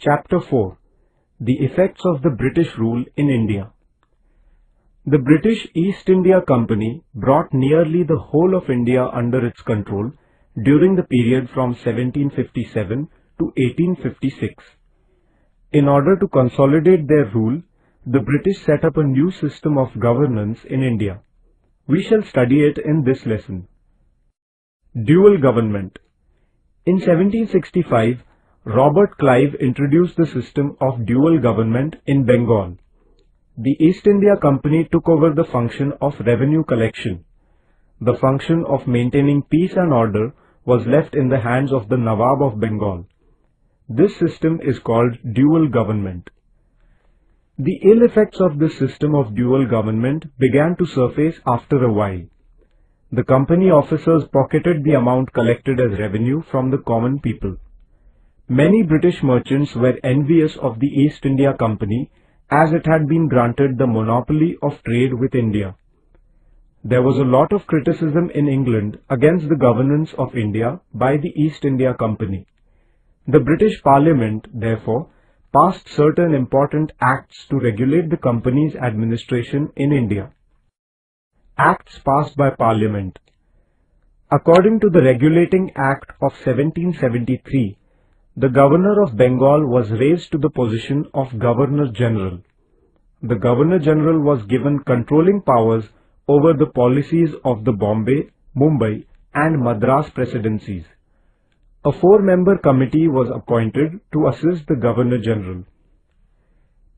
Chapter 4. The Effects of the British Rule in India. The British East India Company brought nearly the whole of India under its control during the period from 1757 to 1856. In order to consolidate their rule, the British set up a new system of governance in India. We shall study it in this lesson. Dual government. In 1765, Robert Clive introduced the system of dual government in Bengal. The East India Company took over the function of revenue collection. The function of maintaining peace and order was left in the hands of the Nawab of Bengal. This system is called dual government. The ill effects of this system of dual government began to surface after a while. The company officers pocketed the amount collected as revenue from the common people. Many British merchants were envious of the East India Company as it had been granted the monopoly of trade with India. There was a lot of criticism in England against the governance of India by the East India Company. The British Parliament, therefore, passed certain important acts to regulate the company's administration in India. Acts passed by Parliament. According to the Regulating Act of 1773, the Governor of Bengal was raised to the position of Governor-General. The Governor-General was given controlling powers over the policies of the Bombay, Mumbai and Madras presidencies. A 4-member committee was appointed to assist the Governor-General.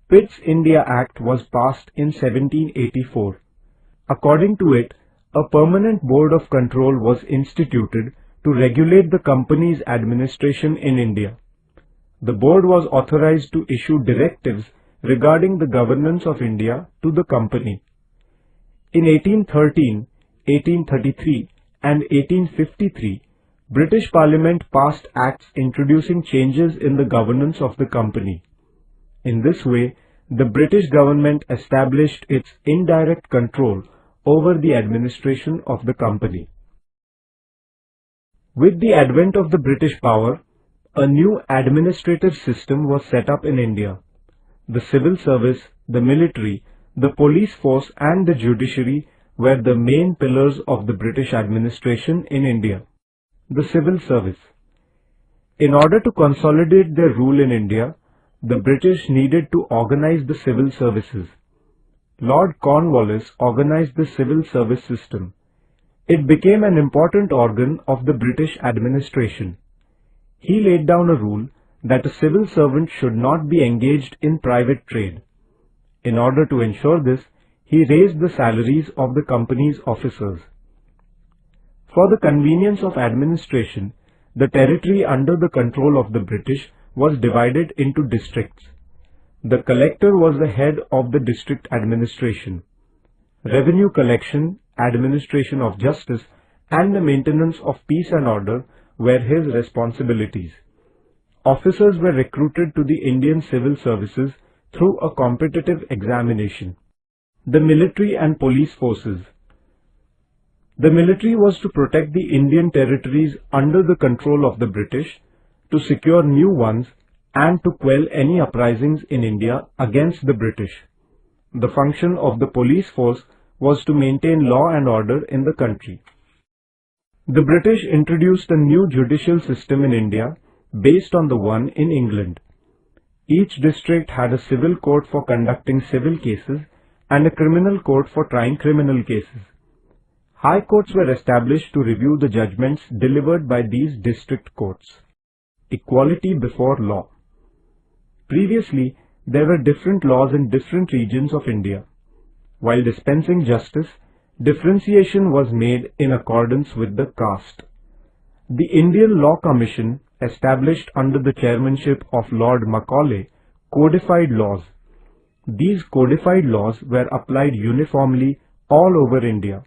Pitt's India Act was passed in 1784. According to it, a permanent board of control was instituted to regulate the company's administration in India. The board was authorized to issue directives regarding the governance of India to the company. In 1813, 1833 and 1853, British Parliament passed acts introducing changes in the governance of the company. In this way, the British government established its indirect control over the administration of the company. With the advent of the British power, a new administrative system was set up in India. The civil service, the military, the police force and the judiciary were the main pillars of the British administration in India. The civil service. In order to consolidate their rule in India, the British needed to organize the civil services. Lord Cornwallis organized the civil service system. It became an important organ of the British administration. He laid down a rule that a civil servant should not be engaged in private trade. In order to ensure this, he raised the salaries of the company's officers. For the convenience of administration, the territory under the control of the British was divided into districts. The collector was the head of the district administration. Revenue collection, administration of justice, and the maintenance of peace and order were his responsibilities. Officers were recruited to the Indian civil services through a competitive examination. The military and police forces. The military was to protect the Indian territories under the control of the British, to secure new ones, and to quell any uprisings in India against the British. The function of the police force was to maintain law and order in the country. The British introduced a new judicial system in India based on the one in England. Each district had a civil court for conducting civil cases and a criminal court for trying criminal cases. High courts were established to review the judgments delivered by these district courts. Equality before law. Previously, there were different laws in different regions of India. While dispensing justice, differentiation was made in accordance with the caste. The Indian Law Commission, established under the chairmanship of Lord Macaulay, codified laws. These codified laws were applied uniformly all over India.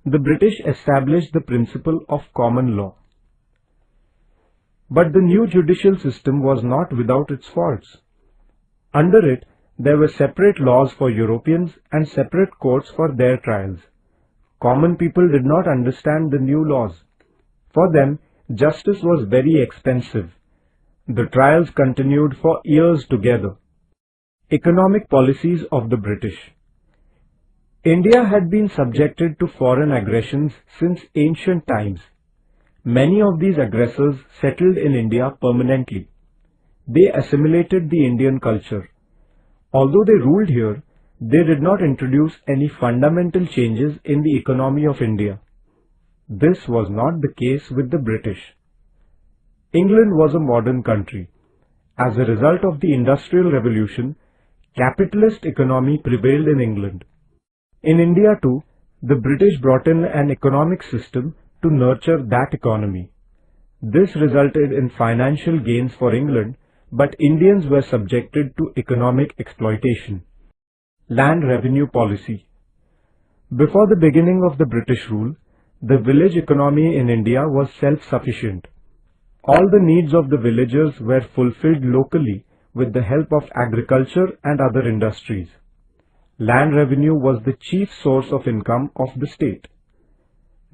The British established the principle of common law. But the new judicial system was not without its faults. Under it, there were separate laws for Europeans and separate courts for their trials. Common people did not understand the new laws. For them, justice was very expensive. The trials continued for years together. Economic policies of the British. India had been subjected to foreign aggressions since ancient times. Many of these aggressors settled in India permanently. They assimilated the Indian culture. Although they ruled here, they did not introduce any fundamental changes in the economy of India. This was not the case with the British. England was a modern country. As a result of the Industrial Revolution, capitalist economy prevailed in England. In India too, the British brought in an economic system to nurture that economy. This resulted in financial gains for England, but Indians were subjected to economic exploitation. Land revenue policy. Before the beginning of the British rule, the village economy in India was self-sufficient. All the needs of the villagers were fulfilled locally with the help of agriculture and other industries. Land revenue was the chief source of income of the state.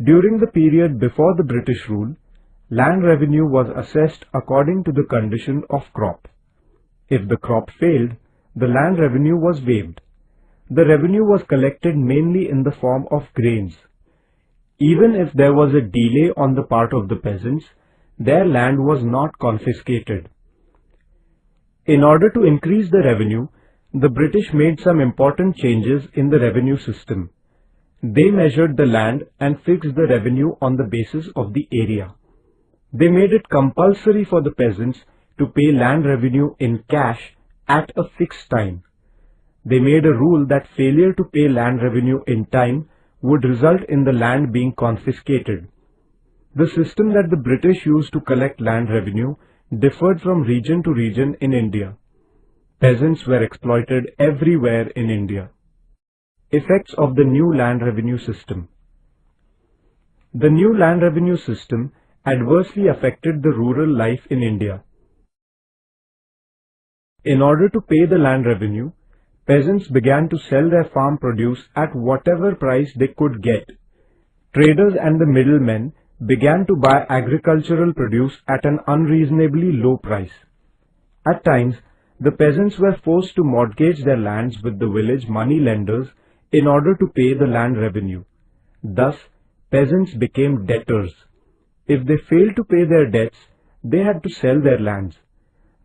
During the period before the British rule, land revenue was assessed according to the condition of crop. If the crop failed, the land revenue was waived. The revenue was collected mainly in the form of grains. Even if there was a delay on the part of the peasants, their land was not confiscated. In order to increase the revenue, the British made some important changes in the revenue system. They measured the land and fixed the revenue on the basis of the area. They made it compulsory for the peasants to pay land revenue in cash at a fixed time. They made a rule that failure to pay land revenue in time would result in the land being confiscated. The system that the British used to collect land revenue differed from region to region in India. Peasants were exploited everywhere in India. Effects of the new land revenue system. The new land revenue system adversely affected the rural life in India. In order to pay the land revenue, peasants began to sell their farm produce at whatever price they could get. Traders and the middlemen began to buy agricultural produce at an unreasonably low price. At times, the peasants were forced to mortgage their lands with the village money lenders in order to pay the land revenue. Thus, peasants became debtors. If they failed to pay their debts, they had to sell their lands.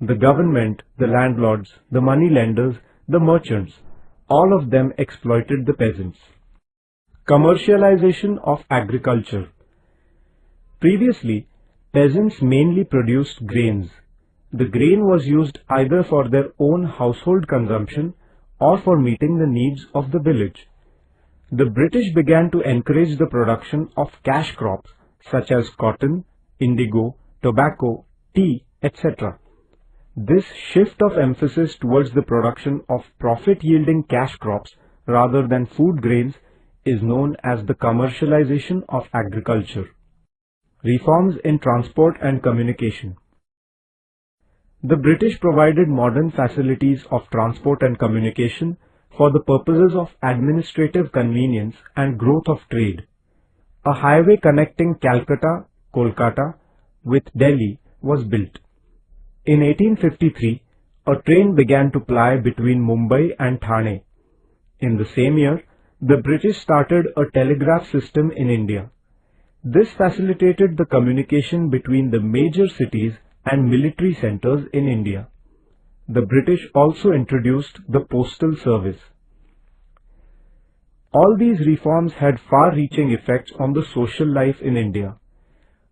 The government, the landlords, the money lenders, the merchants, all of them exploited the peasants. Commercialization of agriculture. Previously, peasants mainly produced grains. The grain was used either for their own household consumption or for meeting the needs of the village. The British began to encourage the production of cash crops such as cotton, indigo, tobacco, tea, etc. This shift of emphasis towards the production of profit-yielding cash crops rather than food grains is known as the commercialization of agriculture. Reforms in transport and communication. The British provided modern facilities of transport and communication for the purposes of administrative convenience and growth of trade. A highway connecting Calcutta, Kolkata, with Delhi was built. In 1853, a train began to ply between Mumbai and Thane. In the same year, the British started a telegraph system in India. This facilitated the communication between the major cities and military centers in India. The British also introduced the postal service. All these reforms had far-reaching effects on the social life in India.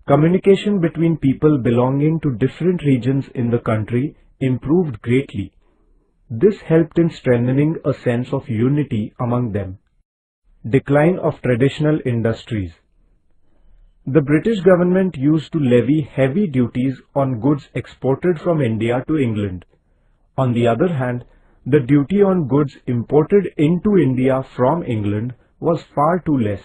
Communication between people belonging to different regions in the country improved greatly. This helped in strengthening a sense of unity among them. Decline of traditional industries. The British government used to levy heavy duties on goods exported from India to England. On the other hand, the duty on goods imported into India from England was far too less.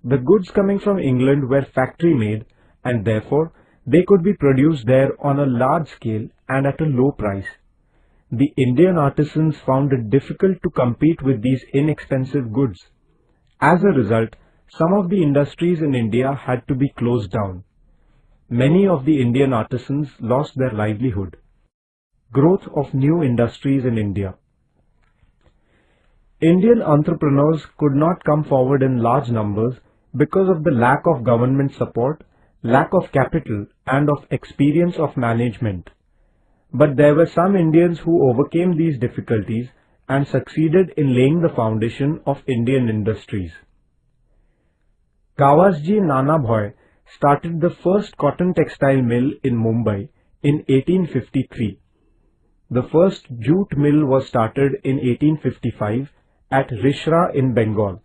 The goods coming from England were factory-made and therefore they could be produced there on a large scale and at a low price. The Indian artisans found it difficult to compete with these inexpensive goods. As a result, some of the industries in India had to be closed down. many of the Indian artisans lost their livelihood. Growth of new industries in India. Indian entrepreneurs could not come forward in large numbers because of the lack of government support, lack of capital, and of experience of management. But there were some Indians who overcame these difficulties and succeeded in laying the foundation of Indian industries. Gawasji Nanabhoy started the first cotton textile mill in Mumbai in 1853. The first jute mill was started in 1855 at Rishra in Bengal.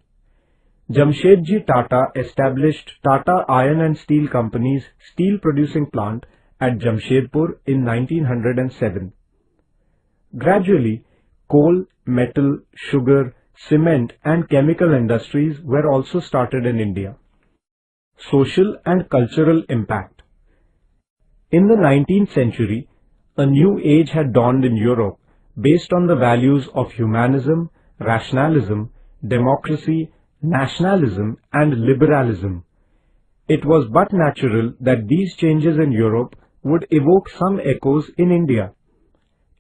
Jamshedji Tata established Tata Iron and Steel Company's steel producing plant at Jamshedpur in 1907. Gradually, coal, metal, sugar, cement and chemical industries were also started in India. Social and cultural impact. In the 19th century, a new age had dawned in Europe based on the values of humanism, rationalism, democracy, nationalism and liberalism. It was but natural that these changes in Europe would evoke some echoes in India.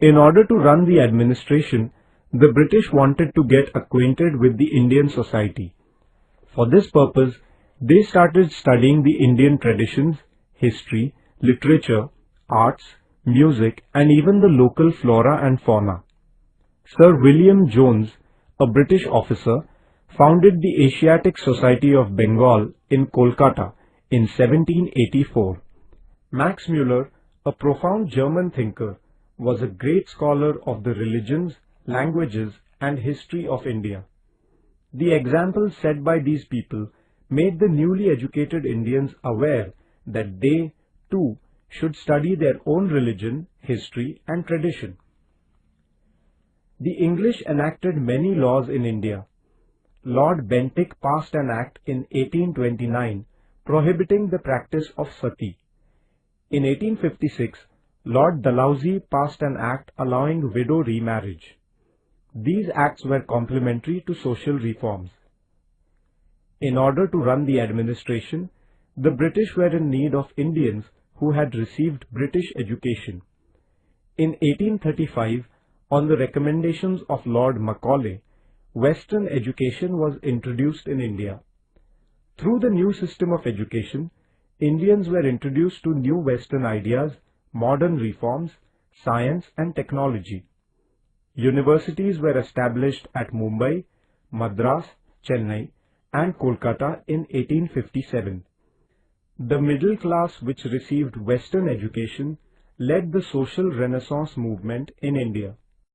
In order to run the administration, the British wanted to get acquainted with the Indian society. For this purpose, they started studying the Indian traditions, history, literature, arts, music, and even the local flora and fauna. Sir William Jones, a British officer, founded the Asiatic Society of Bengal in Kolkata in 1784. Max Muller, a profound German thinker, was a great scholar of the religions, languages, and history of India. The examples set by these people made the newly educated Indians aware that they, too, should study their own religion, history, and tradition. The English enacted many laws in India. Lord Bentinck passed an act in 1829 prohibiting the practice of sati. In 1856, Lord Dalhousie passed an act allowing widow remarriage. These acts were complementary to social reforms. In order to run the administration, the British were in need of Indians who had received British education. In 1835, on the recommendations of Lord Macaulay, Western education was introduced in India. Through the new system of education, Indians were introduced to new Western ideas, modern reforms, science and technology. Universities were established at Mumbai, Madras, Chennai and Kolkata in 1857. The middle class which received Western education led the social renaissance movement in India.